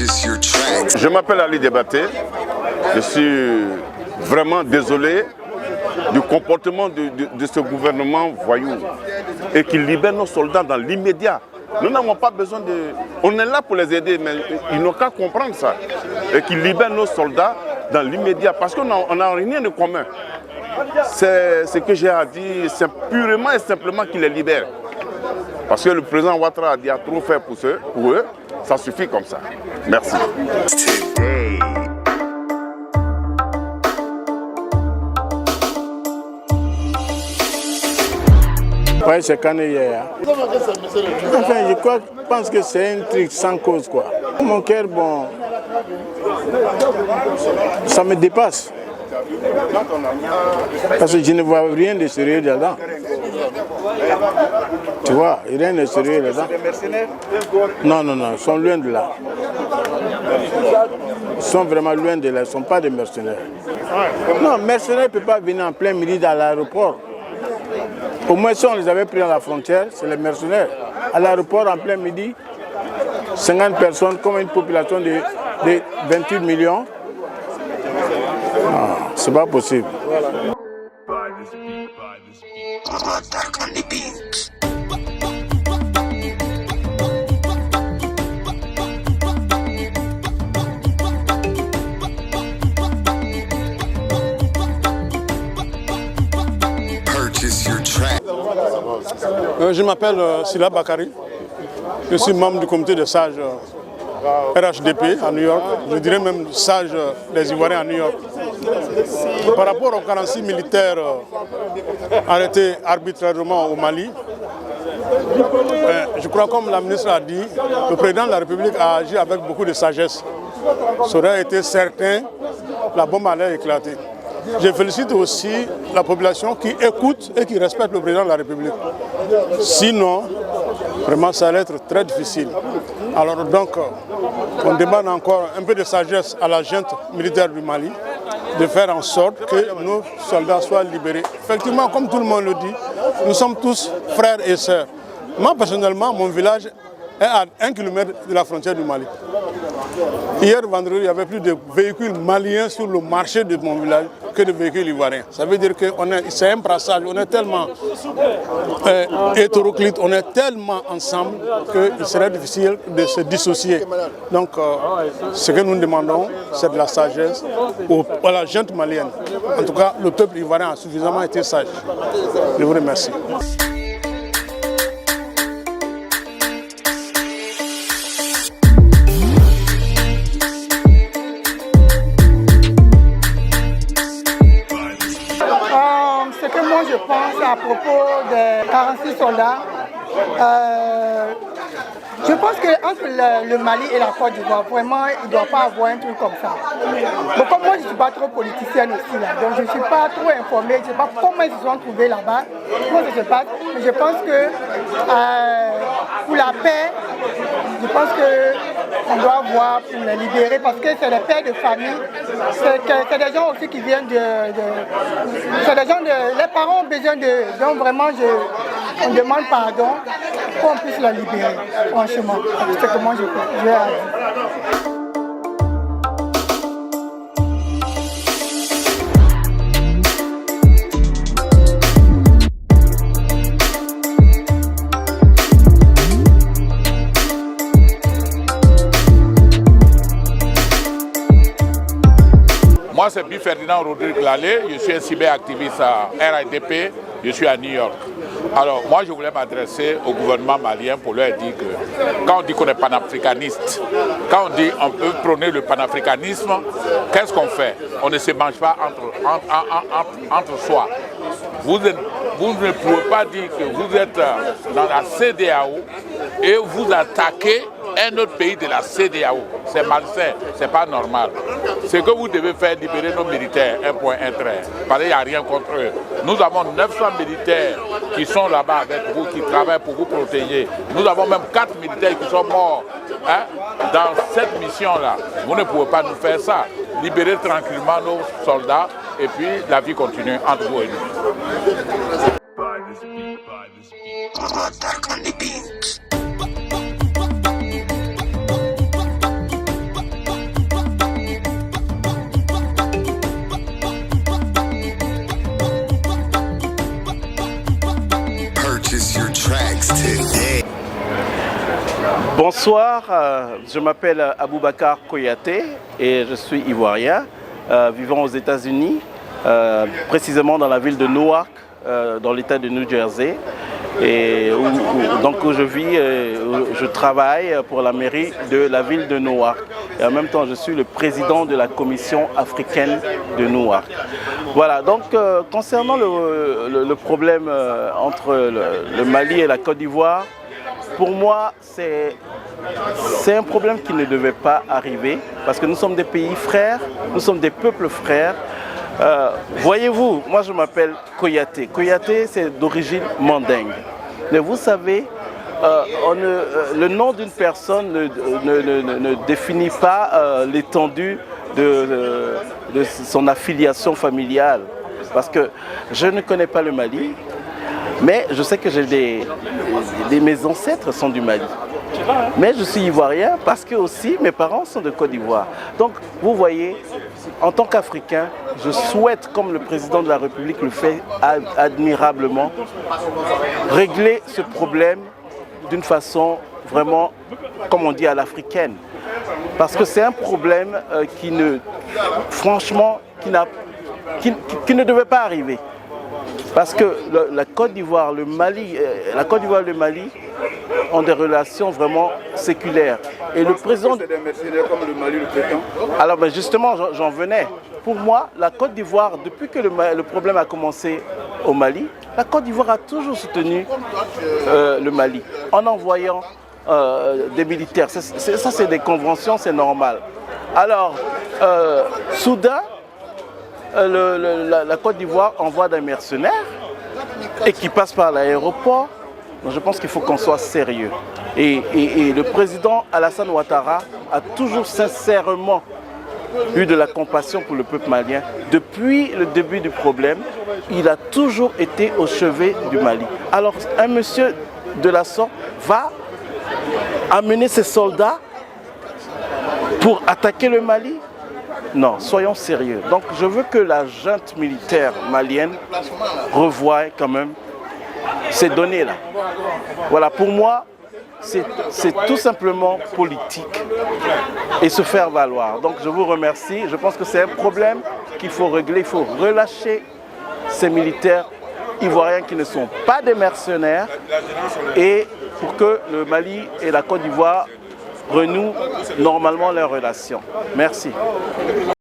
Je m'appelle Ali Diabaté. Je suis vraiment désolé du comportement de ce gouvernement voyou et qui libère nos soldats dans l'immédiat. Nous n'avons pas besoin de... On est là pour les aider, mais ils n'ont qu'à comprendre ça. Et qui libère nos soldats dans l'immédiat parce qu'on n'a rien de commun. C'est ce que j'ai à dire, c'est purement et simplement qu'ils les libèrent. Parce que le président Ouattara a dit à trop faire pour eux, ça suffit comme ça. Merci. Oui, c'est Kané hier. Enfin, je pense que c'est un truc sans cause, quoi. Mon cœur, bon, ça me dépasse. Parce que je ne vois rien de sérieux dedans. Tu vois, rien de sérieux dedans. Non, non, non, ils sont loin de là. Ils sont vraiment loin de là, ils ne sont pas des mercenaires. Non, mercenaires ne peuvent pas venir en plein midi dans l'aéroport. Au moins, si on les avait pris à la frontière, c'est les mercenaires. À l'aéroport, en plein midi, 50 personnes, comme une population de 28 millions. Non, c'est pas possible. Je m'appelle Sila Bakari. Je suis membre du comité des sages RHDP à New York. Je dirais même sage des Ivoiriens à New York. Par rapport aux 46 militaires arrêtés arbitrairement au Mali, je crois comme la ministre a dit, le président de la République a agi avec beaucoup de sagesse. Ça aurait été certain, la bombe allait éclater. Je félicite aussi la population qui écoute et qui respecte le président de la République. Sinon, vraiment, ça allait être très difficile. Alors donc, on demande encore un peu de sagesse à la junte militaire du Mali de faire en sorte que nos soldats soient libérés. Effectivement, comme tout le monde le dit, nous sommes tous frères et sœurs. Moi, personnellement, mon village est à 1 kilomètre de la frontière du Mali. Hier, vendredi, il y avait plus de véhicules maliens sur le marché de mon village que de véhicules ivoiriens. Ça veut dire que c'est un brassage, on est tellement hétéroclite, on est tellement ensemble qu'il serait difficile de se dissocier. Donc, ce que nous demandons, c'est de la sagesse à la junte malienne. En tout cas, le peuple ivoirien a suffisamment été sage. Je vous remercie. Je pense à propos des 46 soldats. Je pense qu'entre le Mali et la Côte d'Ivoire, vraiment, il ne doit pas avoir un truc comme ça. Donc, comme moi, je ne suis pas trop politicienne aussi, là, donc je ne suis pas trop informée, je ne sais pas comment ils se sont trouvés là-bas, comment ça se passe. Mais je pense que pour la paix, je pense qu'on doit voir pour les libérer parce que c'est les pères de famille, c'est des gens aussi qui viennent c'est des gens les parents ont besoin d'eux, donc vraiment on demande pardon pour qu'on puisse les libérer, franchement, c'est comment je peux. Moi, c'est Bi Ferdinand Rodrigue Lalé, je suis un cyberactiviste à RHDP, je suis à New York. Alors, moi, je voulais m'adresser au gouvernement malien pour leur dire que quand on dit qu'on est panafricaniste, quand on dit qu'on peut prôner le panafricanisme, qu'est-ce qu'on fait? On ne se mange pas entre soi. Vous ne pouvez pas dire que vous êtes dans la CEDEAO et vous attaquez un autre pays de la CEDEAO. C'est malsain, c'est pas normal. Ce que vous devez faire, libérer nos militaires, un point, un trait. Parce qu'il n'y a rien contre eux. Nous avons 900 militaires qui sont là-bas avec vous, qui travaillent pour vous protéger. Nous avons même 4 militaires qui sont morts dans cette mission-là. Vous ne pouvez pas nous faire ça. Libérez tranquillement nos soldats et puis la vie continue entre vous et nous. Bonsoir, je m'appelle Aboubacar Koyaté et je suis ivoirien, vivant aux États-Unis, précisément dans la ville de Newark, dans l'État de New Jersey, et où je vis, où je travaille pour la mairie de la ville de Newark. Et en même temps, je suis le président de la commission africaine de Newark. Voilà, donc concernant le problème entre le Mali et la Côte d'Ivoire, pour moi, c'est un problème qui ne devait pas arriver parce que nous sommes des pays frères, nous sommes des peuples frères. Voyez-vous, moi je m'appelle Koyaté. Koyaté, c'est d'origine mandingue. Mais vous savez, le nom d'une personne ne définit pas l'étendue de son affiliation familiale. Parce que je ne connais pas le Mali, mais je sais que mes ancêtres sont du Mali. Mais je suis ivoirien parce que aussi mes parents sont de Côte d'Ivoire. Donc vous voyez, en tant qu'Africain, je souhaite, comme le président de la République le fait admirablement, régler ce problème d'une façon vraiment, comme on dit, à l'africaine. Parce que c'est un problème qui ne devait pas arriver. Parce que la Côte d'Ivoire, le Mali ont des relations vraiment séculaires. Et le président... C'est des mercenaires comme le Mali le prétend. Alors ben justement, j'en venais. Pour moi, la Côte d'Ivoire, depuis que le problème a commencé au Mali, la Côte d'Ivoire a toujours soutenu le Mali en envoyant des militaires. Ça, c'est des conventions, c'est normal. Alors, soudain, la Côte d'Ivoire envoie des mercenaires et qui passent par l'aéroport. Je pense qu'il faut qu'on soit sérieux. Et le président Alassane Ouattara a toujours sincèrement eu de la compassion pour le peuple malien. Depuis le début du problème, il a toujours été au chevet du Mali. Alors un monsieur de la sorte va amener ses soldats pour attaquer le Mali? Non, soyons sérieux. Donc je veux que la junte militaire malienne revoie quand même ces données-là. Voilà, pour moi, c'est tout simplement politique et se faire valoir. Donc je vous remercie. Je pense que c'est un problème qu'il faut régler. Il faut relâcher ces militaires ivoiriens qui ne sont pas des mercenaires et pour que le Mali et la Côte d'Ivoire renouent normalement leurs relations. Merci.